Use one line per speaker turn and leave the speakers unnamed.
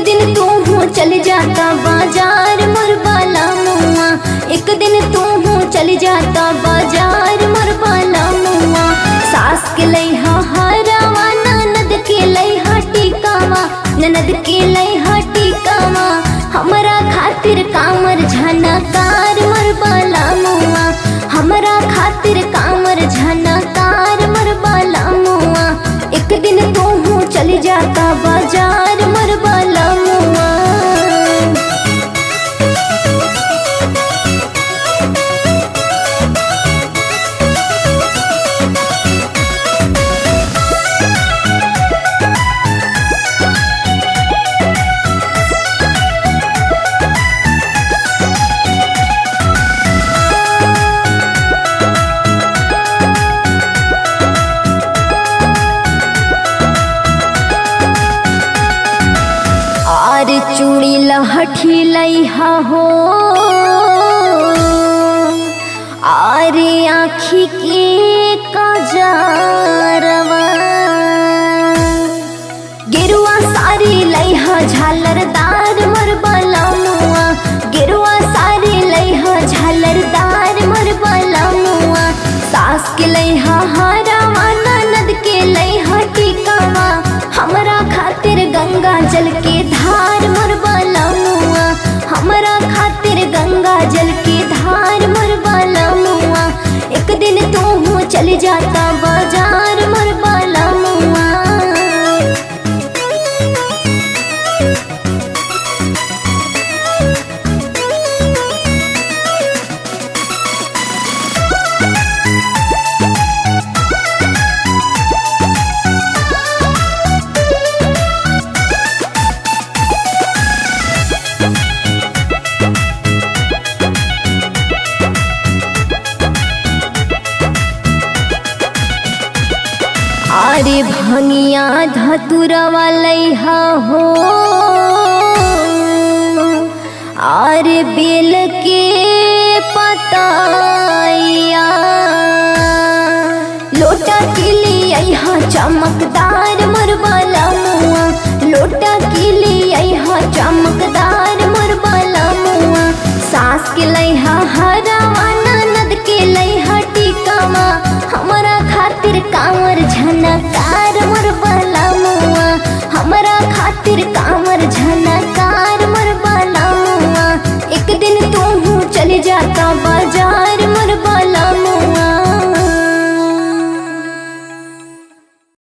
दिन तू हूँ चल जाता बाजार मोर बाला मुआ, एक दिन तू हूँ चल जाता बाजार मोर बाला मुआ। सास के लइहा हरावा ननद के लइहा टिकावा, ननद के लइहा टिकावा। हमरा खातिर कामर झनकार मोर बाला मुआ, हमरा खातिर कामर झनकार मोर बाला मुआ। एक दिन तू हूँ चल जाता बाजार मोर बाला मुआ। चूड़ी लहठी लइहा हो, आरे आँखी के काजरवा। गेरुआ साड़ी लइहा झालरदार मोर बाला मुआ, गेरुआ साड़ी लइहा झालरदार मोर बाला मुआ। सास के लइहा हरावा ननद के लइहा टिकावा, हमरा खातिर गंगा जल के धार मोर बाला मुआ, हमरा खातिर गंगा जल के धार मोर बाला मुआ। एक दिन तू हूँ चल जाता बाजार मोर बाला मुआ। अरे भंगिया धतुरवा लइहा हो, अरे बेल